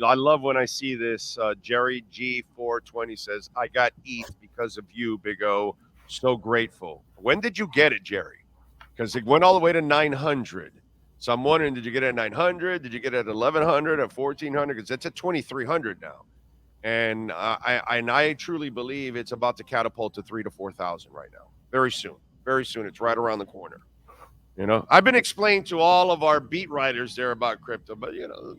I love when I see this. Jerry G420 says, "I got ETH because of you, Big O. So grateful." When did you get it, Jerry? Because it went all the way to 900. So I'm wondering, did you get it at 900? Did you get it at 1100? At 1400? Because it's at 2300 now. And I truly believe it's about to catapult to 3,000 to 4,000 right now. Very soon. Very soon. It's right around the corner. I've been explaining to all of our beat writers there about crypto, but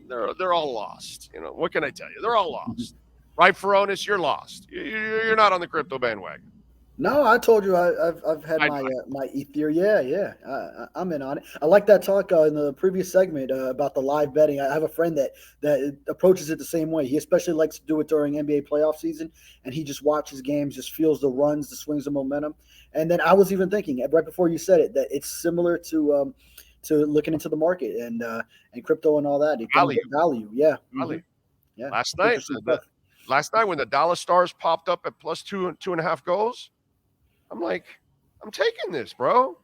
they're all lost. What can I tell you? They're all lost. Right, Furones? You're lost. You're not on the crypto bandwagon. No, I told you I've had my ether. Yeah. I'm in on it. I like that talk in the previous segment about the live betting. I have a friend that approaches it the same way. He especially likes to do it during NBA playoff season, and he just watches games, just feels the runs, the swings of momentum. And then I was even thinking right before you said it that it's similar to looking into the market and crypto and all that. Value. Yeah. Value. Mm-hmm. Yeah. Last night when the dollar stars popped up at plus 2.5 goals. I'm like, I'm taking this, bro.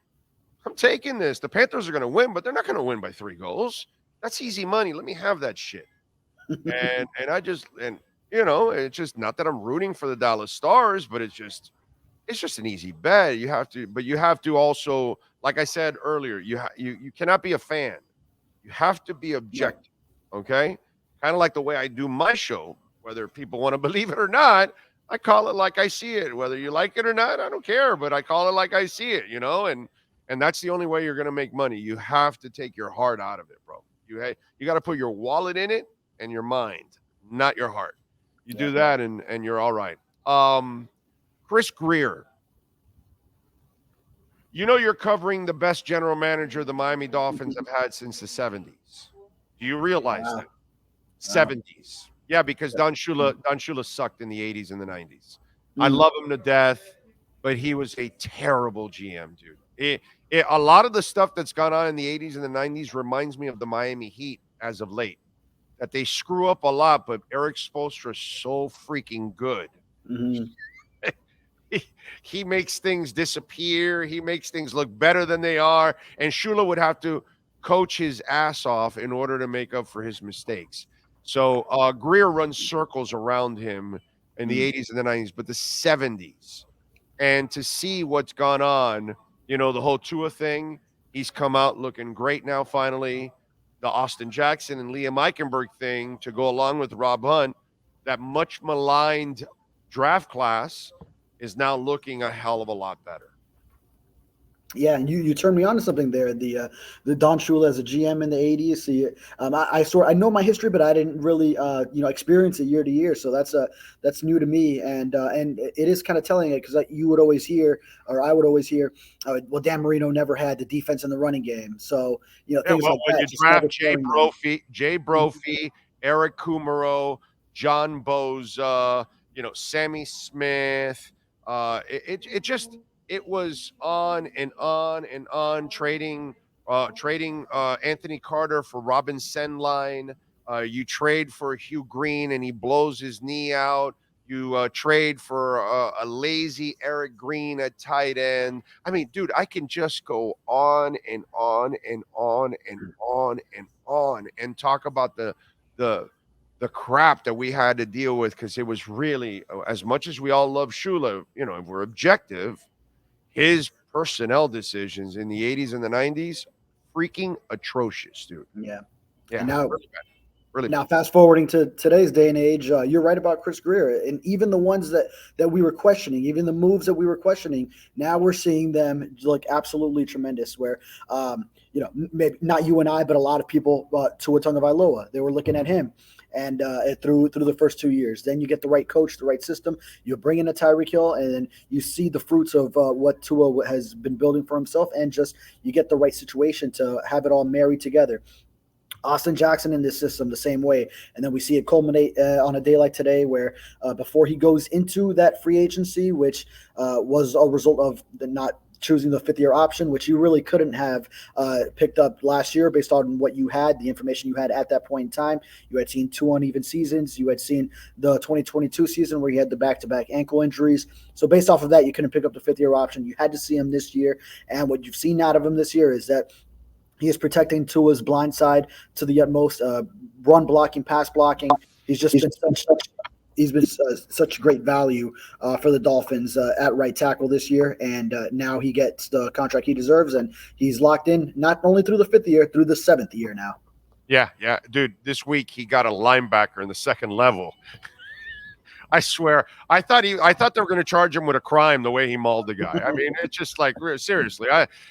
I'm taking this. The Panthers are going to win, but they're not going to win by 3 goals. That's easy money. Let me have that shit. and it's just not that I'm rooting for the Dallas Stars, but it's just an easy bet. You have to also, like I said earlier, you cannot be a fan. You have to be objective. Okay? Kind of like the way I do my show, whether people want to believe it or not. I call it like I see it. Whether you like it or not, I don't care, but I call it like I see it, and that's the only way you're going to make money. You have to take your heart out of it, bro. You got to put your wallet in it and your mind, not your heart. You do that and you're all right. Chris Greer, you're covering the best general manager the Miami Dolphins have had since the 70s. Do you realize that? 70s. Yeah, because Don Shula sucked in the 80s and the 90s. I love him to death, but he was a terrible GM, dude. A lot of the stuff that's gone on in the 80s and the 90s reminds me of the Miami Heat as of late. That they screw up a lot, but Eric Spoelstra is so freaking good. Mm-hmm. He makes things disappear. He makes things look better than they are. And Shula would have to coach his ass off in order to make up for his mistakes. So Greer runs circles around him in the 80s and the 90s, but the 70s. And to see what's gone on, the whole Tua thing, he's come out looking great now finally. The Austin Jackson and Liam Eichenberg thing to go along with Rob Hunt, that much maligned draft class is now looking a hell of a lot better. Yeah, and you turned me on to something there. The Don Shula as a GM in the 80s. See, I know my history, but I didn't really experience it year to year. So that's new to me, and it is kind of telling it because you would always hear, or I would always hear, well, Dan Marino never had the defense in the running game. So things like that. You draft Jay Brophy, Eric Kumaro, John Boza, Sammy Smith. It was on and on and on, trading Anthony Carter for Robin Senline. You trade for Hugh Green and he blows his knee out. You trade for a lazy Eric Green at tight end. I mean, dude, I can just go on and on and on and on and on and talk about the crap that we had to deal with, because it was really, as much as we all love Shula, if we're objective, his personnel decisions in the 80s and the 90s, freaking atrocious, dude. Yeah. And now, really now fast forwarding to today's day and age, you're right about Chris Greer. And even the ones that we were questioning, even the moves that we were questioning, now we're seeing them look absolutely tremendous. Where, maybe not you and I, but a lot of people, Tua Tagovailoa, they were looking at him. And through the first 2 years, then you get the right coach, the right system. You bring in a Tyreek Hill, and then you see the fruits of what Tua has been building for himself, and just you get the right situation to have it all married together. Austin Jackson in this system the same way, and then we see it culminate on a day like today, where before he goes into that free agency, which was a result of not choosing the fifth-year option, which you really couldn't have picked up last year based on what you had, the information you had at that point in time. You had seen 2 uneven seasons. You had seen the 2022 season where he had the back-to-back ankle injuries. So based off of that, you couldn't pick up the fifth-year option. You had to see him this year, and what you've seen out of him this year is that he is protecting Tua's blind side to the utmost, run blocking, pass blocking. He's just been such great value for the Dolphins at right tackle this year, and now he gets the contract he deserves, and he's locked in not only through the 5th year, through the 7th year now. Yeah, dude. This week he got a linebacker in the second level. I swear, I thought they were going to charge him with a crime the way he mauled the guy. I mean, it's just like seriously.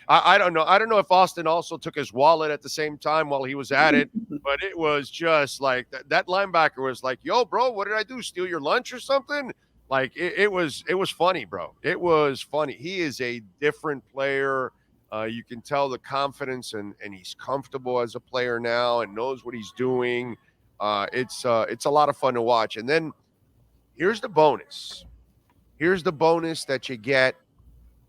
I don't know. I don't know if Austin also took his wallet at the same time while he was at it, but it was just like that linebacker was like, "Yo, bro, what did I do? Steal your lunch or something?" Like it was funny, bro. It was funny. He is a different player. You can tell the confidence and he's comfortable as a player now and knows what he's doing. It's a lot of fun to watch. And then here's the bonus. Here's the bonus that you get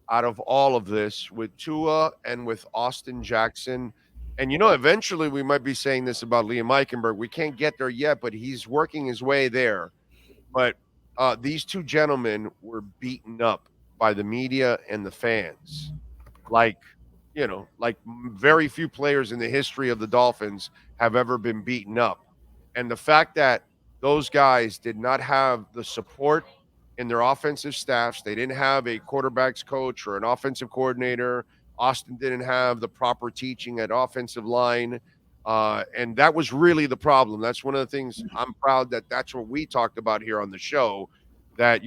out of all of this with Tua and with Austin Jackson. And, eventually we might be saying this about Liam Eichenberg. We can't get there yet, but he's working his way there. But these two gentlemen were beaten up by the media and the fans. Like very few players in the history of the Dolphins have ever been beaten up. And the fact that those guys did not have the support in their offensive staffs, they didn't have a quarterback's coach or an offensive coordinator. Austin didn't have the proper teaching at offensive line. And that was really the problem. That's one of the things I'm proud that's what we talked about here on the show, that,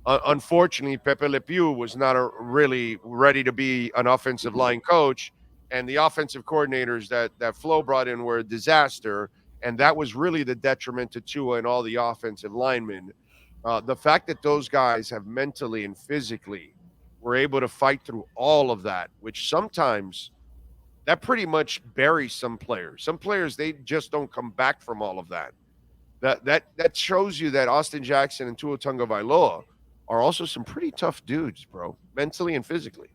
unfortunately, Pepe Le Pew was not really ready to be an offensive line coach, and the offensive coordinators that Flo brought in were a disaster, and that was really the detriment to Tua and all the offensive linemen. The fact that those guys have mentally and physically were able to fight through all of that, which sometimes that pretty much buries some players. Some players, they just don't come back from all of that. That shows you that Austin Jackson and Tua Tagovailoa are also some pretty tough dudes, bro, mentally and physically.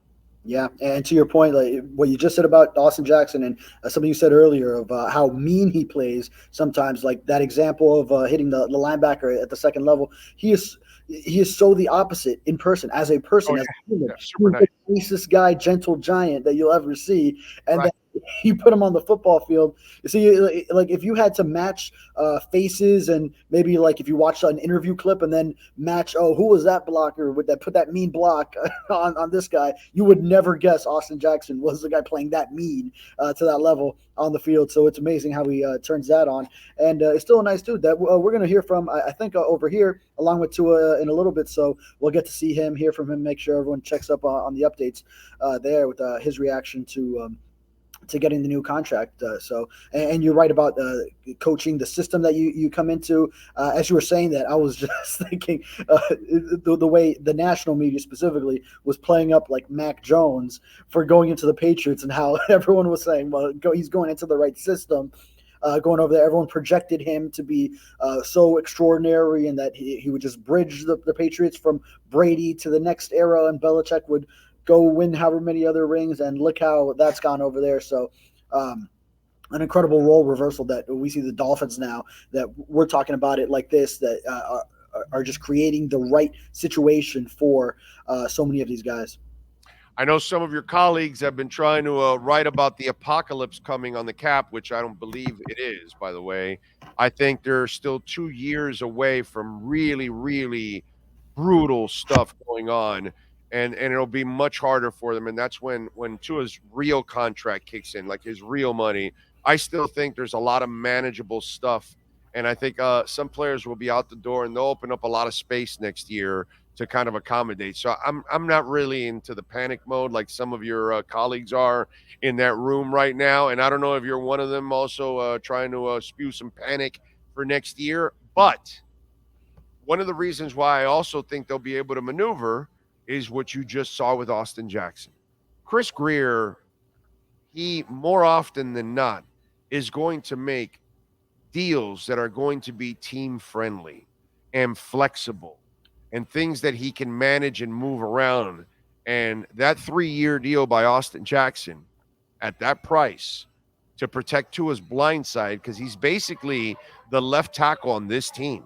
Yeah, and to your point, like what you just said about Austin Jackson and something you said earlier of how mean he plays sometimes, like that example of hitting the linebacker at the second level, he is so the opposite in person, as a person, as a human. Super nice. The nicest guy, gentle giant that you'll ever see, and right. then you put him on the football field. You see, like if you had to match faces, and maybe like if you watched an interview clip and then match, who was that blocker with that put that mean block on this guy, you would never guess Austin Jackson was the guy playing that mean to that level on the field. So it's amazing how he turns that on, and it's still a nice dude that we're going to hear from. I think over here along with Tua in a little bit, so we'll get to see him, hear from him, make sure everyone checks up on the updates there with his reaction to getting the new contract. And you're right about coaching, the system that you come into. As you were saying that, I was just thinking the way the national media specifically was playing up like Mac Jones for going into the Patriots, and how everyone was saying, well, he's going into the right system. Going over there, everyone projected him to be so extraordinary, and that he would just bridge the Patriots from Brady to the next era, and Belichick would go win however many other rings, and look how that's gone over there. So an incredible role reversal that we see the Dolphins now, that we're talking about it like this, that are just creating the right situation for so many of these guys. I know some of your colleagues have been trying to write about the apocalypse coming on the cap, which I don't believe it is, by the way. I think they're still 2 years away from really, really brutal stuff going on, and it'll be much harder for them. And that's when Tua's real contract kicks in, like his real money. I still think there's a lot of manageable stuff, and I think some players will be out the door, and they'll open up a lot of space next year to kind of accommodate. So I'm not really into the panic mode like some of your colleagues are in that room right now. And I don't know if you're one of them also trying to spew some panic for next year. But one of the reasons why I also think they'll be able to maneuver is what you just saw with Austin Jackson. Chris Grier, he more often than not is going to make deals that are going to be team friendly and flexible, and things that he can manage and move around. And that 3-year deal by Austin Jackson at that price to protect Tua's blind side, because he's basically the left tackle on this team,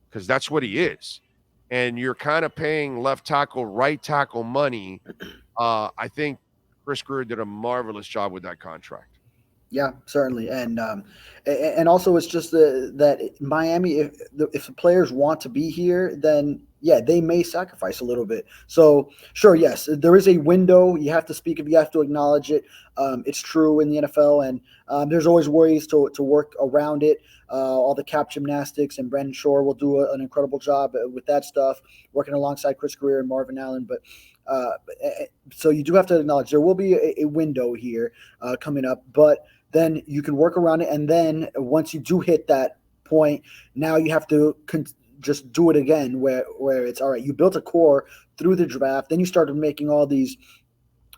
because that's what he is. And you're kind of paying left tackle, right tackle money. I think Chris Grier did a marvelous job with that contract. Yeah, certainly, and also it's just that Miami, if the players want to be here, then yeah, they may sacrifice a little bit. So sure, yes, there is a window. You have to speak if you have to acknowledge it. It's true in the NFL, and there's always ways to work around it. All the cap gymnastics, and Brandon Shore will do an incredible job with that stuff, working alongside Chris Greer and Marvin Allen. But so you do have to acknowledge there will be a window here coming up, but then you can work around it. And then once you do hit that point, now you have to just do it again where it's all right. You built a core through the draft. Then you started making all these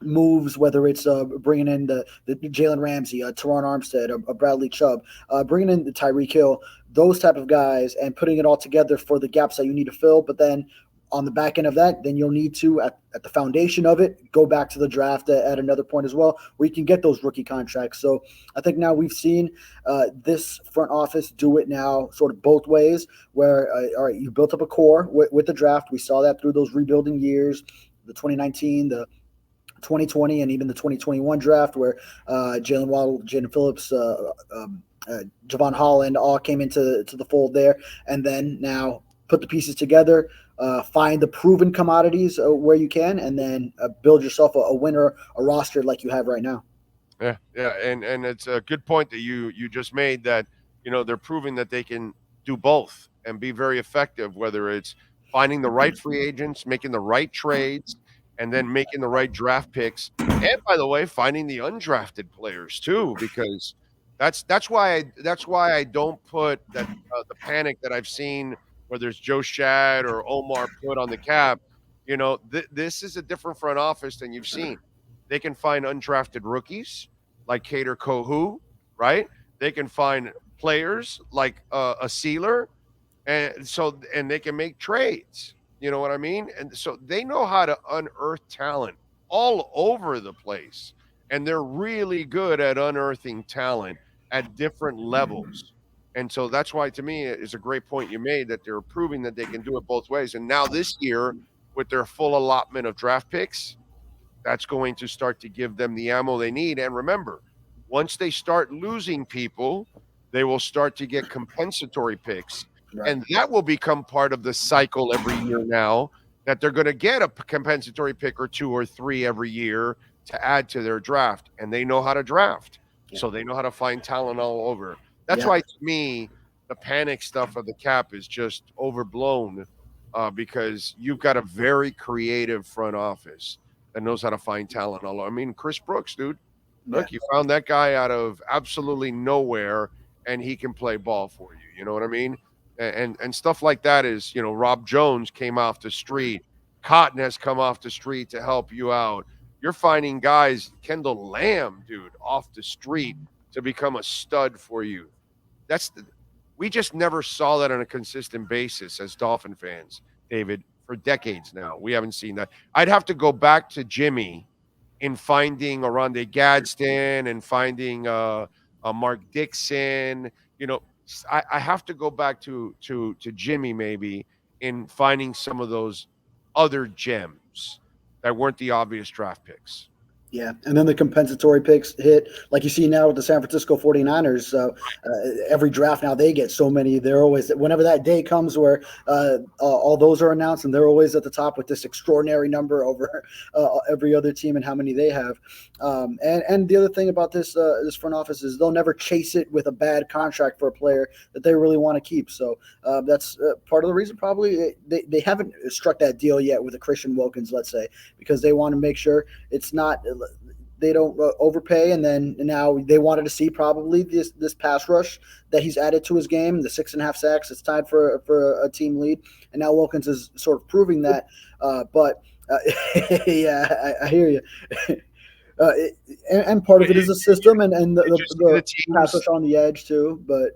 moves, whether it's bringing in the Jalen Ramsey, Teron Armstead, Bradley Chubb, bringing in the Tyreek Hill, those type of guys, and putting it all together for the gaps that you need to fill. But then on the back end of that, then you'll need to, at the foundation of it, go back to the draft at another point as well, where you can get those rookie contracts. So I think now we've seen this front office do it now sort of both ways, where, all right, you built up a core with the draft. We saw that through those rebuilding years, the 2019, the 2020, and even the 2021 draft, where Jalen Waddle, Jaden Phillips, Javon Holland all came into the fold there. And then now put the pieces together, find the proven commodities where you can, and then build yourself a winner, a roster like you have right now. Yeah, and it's a good point that you just made, that they're proving that they can do both and be very effective, whether it's finding the right free agents, making the right trades, and then making the right draft picks. And by the way, finding the undrafted players too, because that's why I don't put that the panic that I've seen, whether it's Joe Shad or Omar put on the cap. This is a different front office than you've seen. They can find undrafted rookies like Kader Kohu, right? They can find players like a Sealer, and they can make trades. You know what I mean? And so they know how to unearth talent all over the place, and they're really good at unearthing talent at different levels. And so that's why, to me, it's a great point you made, that they're proving that they can do it both ways. And now this year, with their full allotment of draft picks, that's going to start to give them the ammo they need. And remember, once they start losing people, they will start to get compensatory picks. Right. And that will become part of the cycle every year now, that they're going to get a compensatory pick or two or three every year to add to their draft. And they know how to draft. Yeah. So they know how to find talent all over. That's Yeah. why, to me, the panic stuff of the cap is just overblown, because you've got a very creative front office that knows how to find talent all over. I mean, Chris Brooks, dude. Look, you found that guy out of absolutely nowhere, and he can play ball for you. You know what I mean? And stuff like that is, Rob Jones came off the street. Cotton has come off the street to help you out. You're finding guys, Kendall Lamb, dude, off the street to become a stud for you. We just never saw that on a consistent basis as Dolphin fans, David, for decades now. We haven't seen that. I'd have to go back to Jimmy in finding Oronde Gadsden and finding Mark Dixon. I have to go back to Jimmy maybe in finding some of those other gems that weren't the obvious draft picks. Yeah, and then the compensatory picks hit, like you see now with the San Francisco 49ers. Every draft now, they get so many. They're always, whenever that day comes where all those are announced, and they're always at the top with this extraordinary number over every other team and how many they have. And the other thing about this front office is they'll never chase it with a bad contract for a player that they really want to keep. So that's part of the reason probably they haven't struck that deal yet with a Christian Wilkins, let's say, because they want to make sure it's not – they don't overpay. And then now they wanted to see probably this pass rush that he's added to his game, the 6.5 sacks. It's tied for a team lead, and now Wilkins is sort of proving that. Yeah, I hear you. And part of it is the system and the pass rush on the edge too. But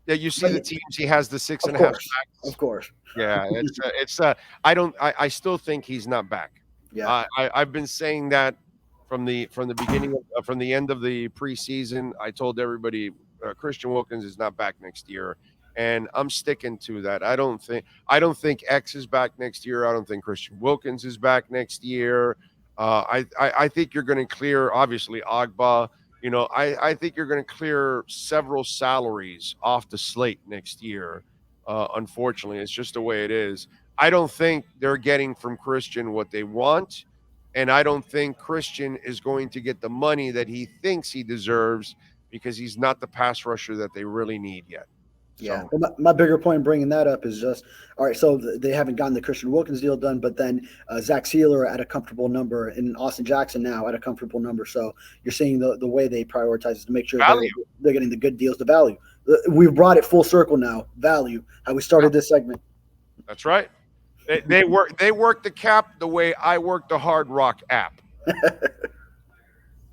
yeah, you see the teams he has the 6.5 sacks. Of course. Yeah, I still think he's not back. Yeah, I've been saying that from the beginning from the end of the preseason. I told everybody Christian Wilkins is not back next year, and I'm sticking to that. I don't think X is back next year. I don't think Christian Wilkins is back next year. I think you're going to clear, obviously, Agba I think you're going to clear several salaries off the slate next year. Unfortunately, it's just the way it is. I don't think they're getting from Christian what they want, and I don't think Christian is going to get the money that he thinks he deserves because he's not the pass rusher that they really need yet. Yeah, So well, my bigger point in bringing that up is just all right. So they haven't gotten the Christian Wilkins deal done, but then Zach Sealer at a comfortable number and Austin Jackson now at a comfortable number. So you're seeing the way they prioritize is to make sure they're getting the good deals, the value. We've brought it full circle now. Value, how we started this segment. that's right. They work the cap the way I work the Hard Rock app.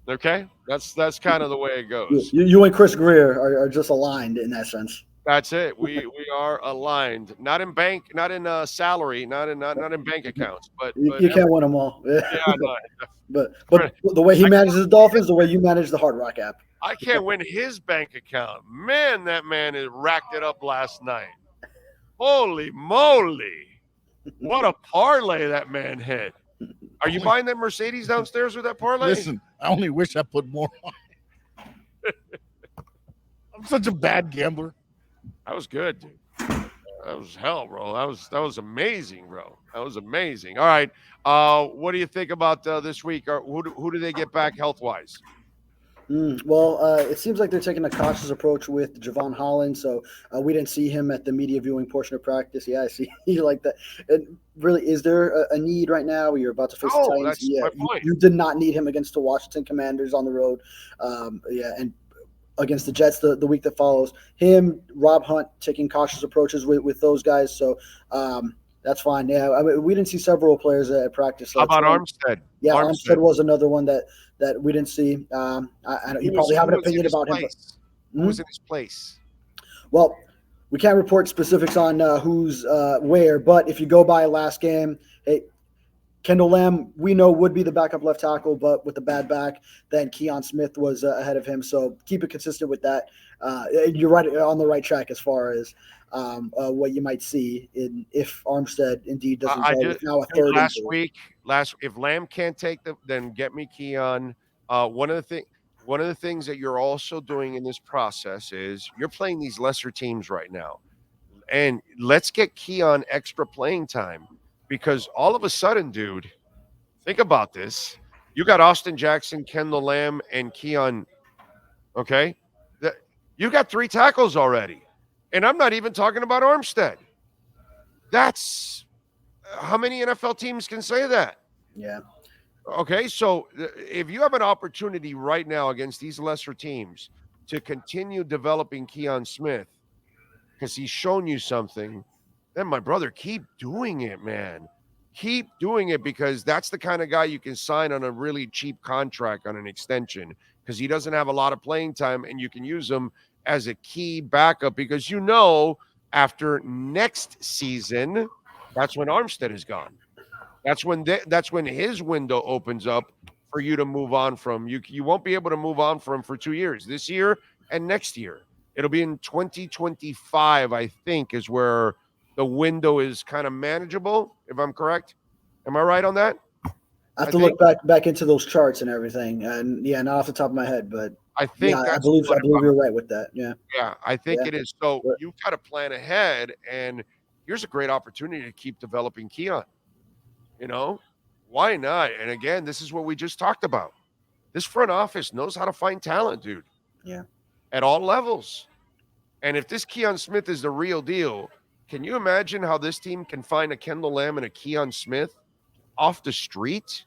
Okay, that's kind of the way it goes. You and Chris Greer are just aligned in that sense. That's it. We are aligned. Not in salary, not in bank accounts, but You can't win them all. yeah, no, but the way he manages the Dolphins, the way you manage the Hard Rock app. I can't win his bank account. Man, that man has racked it up last night. Holy moly! What a parlay that man hit. Are you buying that Mercedes downstairs with that parlay? Listen, I only wish I put more on. I'm such a bad gambler. That was good, dude. That was hell, bro. That was amazing, bro. That was amazing. All right. What do you think about this week? Or who do they get back health wise? Well, it seems like they're taking a cautious approach with Javon Holland, so we didn't see him at the media viewing portion of practice. Yeah, I see you like that. And really, is there a need right now? You're about to face the Titans. That's Yeah, my point. You did not need him against the Washington Commanders on the road. And against the Jets the week that follows. Him, Rob Hunt taking cautious approaches with those guys, so that's fine. Yeah, I mean, we didn't see several players at practice. How about Armstead? Yeah, Armstead was another one that we didn't see. I know you probably have an opinion about him. Who was in his place? Well, we can't report specifics on who's where, but if you go by last game, hey, Kendall Lamb, we know would be the backup left tackle, but with the bad back, then Keon Smith was ahead of him. So keep it consistent with that. You're right on the right track as far as what you might see if Armstead indeed doesn't go with now a third. If Lamb can't take them, then get me Keon. One of the things that you're also doing in this process is you're playing these lesser teams right now, and let's get Keon extra playing time. Because all of a sudden, dude, think about this. You got Austin Jackson, Kendall Lamb, and Keon. Okay? You got 3 tackles already. And I'm not even talking about Armstead. That's how many NFL teams can say that? Yeah. Okay, so if you have an opportunity right now against these lesser teams to continue developing Keon Smith, because he's shown you something, then my brother, keep doing it, man. Keep doing it, because that's the kind of guy you can sign on a really cheap contract on an extension, because he doesn't have a lot of playing time, and you can use him as a key backup, because after next season, that's when Armstead is gone. That's when his window opens up for you to move on from. You won't be able to move on from for 2 years, this year and next year. It'll be in 2025, I think, is where the window is kind of manageable, if I'm correct. Am I right on that? I have to look back into those charts and everything. And yeah, not off the top of my head, but I think I believe you're right with that. Yeah. Yeah, I think it is. So you've got to plan ahead, and here's a great opportunity to keep developing Keon. Why not? And again, this is what we just talked about. This front office knows how to find talent, dude. Yeah. At all levels. And if this Keon Smith is the real deal, can you imagine how this team can find a Kendall Lamb and a Keon Smith off the street?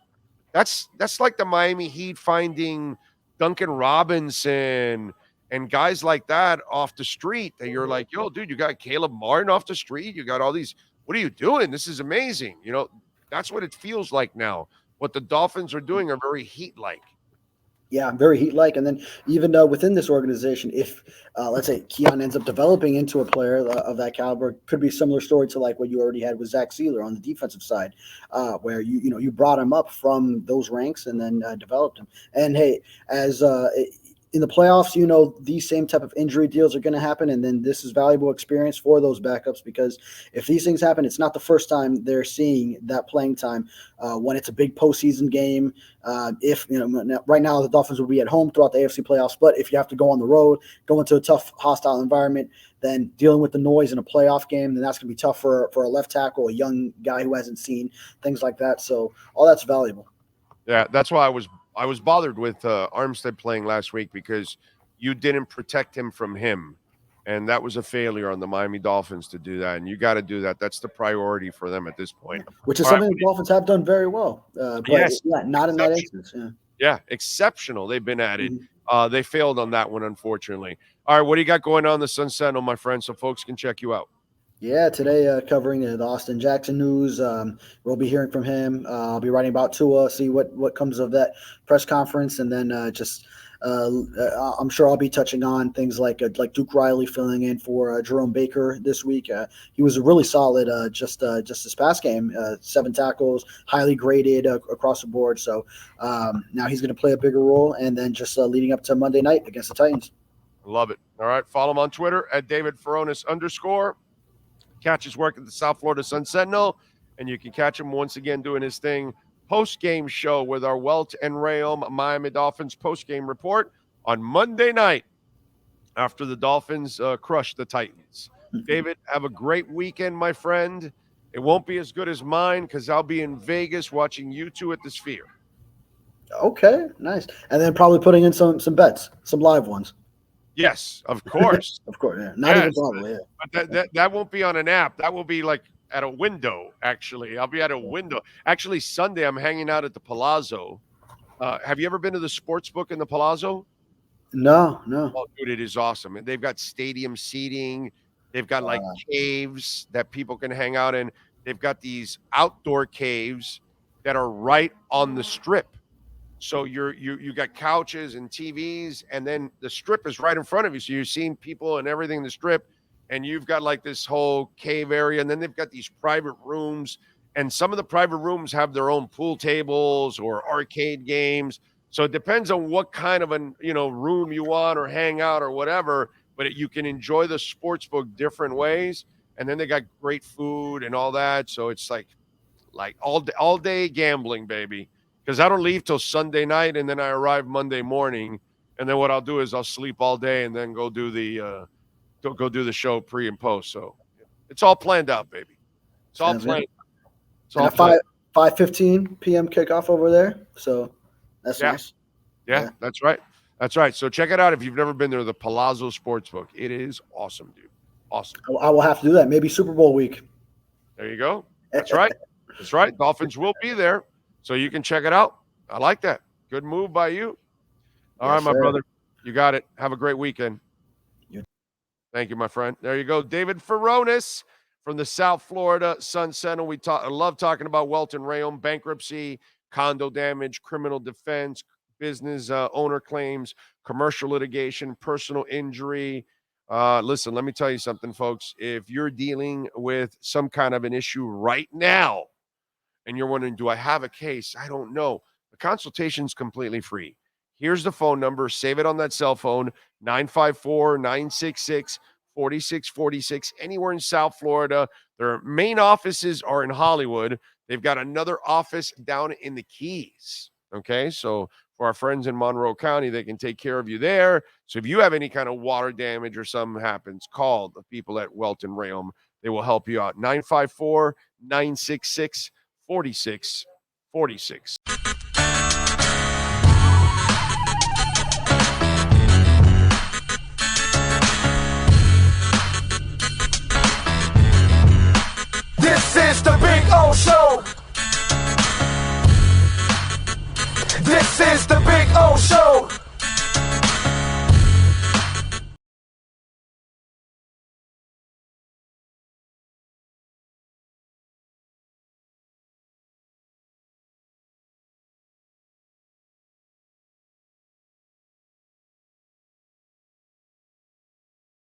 That's like the Miami Heat finding Duncan Robinson and guys like that off the street that you're like, yo, dude, you got Caleb Martin off the street. You got all these. What are you doing? This is amazing. That's what it feels like now. What the Dolphins are doing are very Heat-like. Yeah, very Heat-like. And then even within this organization, if let's say Keon ends up developing into a player of that caliber, could be a similar story to like what you already had with Zach Sealer on the defensive side, where you brought him up from those ranks and then developed him. And hey, as in the playoffs, you know, these same type of injury deals are going to happen. And then this is valuable experience for those backups, because if these things happen, it's not the first time they're seeing that playing time when it's a big postseason game. If, you know, right now the Dolphins will be at home throughout the AFC playoffs, but if you have to go on the road, go into a tough, hostile environment, then dealing with the noise in a playoff game, then that's going to be tough for a left tackle, a young guy who hasn't seen things like that. So all that's valuable. Yeah, that's why I was bothered with Armstead playing last week, because you didn't protect him from him. And that was a failure on the Miami Dolphins to do that. And you got to do that. That's the priority for them at this point. Which is something the Dolphins have done very well. But yes, yeah, not in that instance. Yeah, exceptional. They've been at it. They failed on that one, unfortunately. All right, what do you got going on the Sun Sentinel, my friend, so folks can check you out? Yeah, today covering the Austin Jackson news. We'll be hearing from him. I'll be writing about Tua, see what comes of that press conference, and then I'm sure I'll be touching on things like Duke Riley filling in for Jerome Baker this week. He was really solid just this past game. 7 tackles, highly graded across the board. So now he's going to play a bigger role, and then just leading up to Monday night against the Titans. Love it. All right, follow him on Twitter at David Furones _. Catch his work at the South Florida Sun Sentinel, and you can catch him once again doing his thing post-game show with our Welt Rheaume Miami Dolphins post-game report on Monday night after the Dolphins crush the Titans. David, have a great weekend, my friend. It won't be as good as mine because I'll be in Vegas watching you two at the Sphere. Okay, nice. And then probably putting in some bets, some live ones. Yes, of course. Of course, yeah. Not even probably, yeah. But that won't be on an app. That will be like at a window, actually. I'll be at a window. Actually, Sunday, I'm hanging out at the Palazzo. Have you ever been to the sports book in the Palazzo? No. Oh, dude, it is awesome. And they've got stadium seating. They've got like caves that people can hang out in. They've got these outdoor caves that are right on the strip. So you got couches and TVs, and then the strip is right in front of you. So you're seeing people and everything in the strip, and you've got like this whole cave area, and then they've got these private rooms, and some of the private rooms have their own pool tables or arcade games. So it depends on what kind of room you want or hang out or whatever, but you can enjoy the sports book different ways. And then they got great food and all that. So it's like all day gambling, baby. Because I don't leave till Sunday night, and then I arrive Monday morning, and then what I'll do is I'll sleep all day and then go do the show pre and post. So it's all planned out, baby. It's all planned. It's all 5:15 p.m. kickoff over there. So that's nice. Yeah, that's right. That's right. So check it out if you've never been there. The Palazzo Sportsbook. It is awesome, dude. Awesome. I will have to do that. Maybe Super Bowl week. There you go. That's right. That's right. Dolphins will be there. So you can check it out. I like that. Good move by you. All right, my brother. You got it. Have a great weekend. Thank you, my friend. There you go. David Furones from the South Florida Sun Sentinel. I love talking about Welt Rheaume, bankruptcy, condo damage, criminal defense, business owner claims, commercial litigation, personal injury. Listen, let me tell you something, folks. If you're dealing with some kind of an issue right now, and you're wondering, do I have a case? I don't know. The consultation is completely free. Here's the phone number. Save it on that cell phone, 954-966-4646, anywhere in South Florida. Their main offices are in Hollywood. They've got another office down in the Keys. Okay, so for our friends in Monroe County, they can take care of you there. So if you have any kind of water damage or something happens, call the people at Welt Rheaume. They will help you out. 954-966-4646.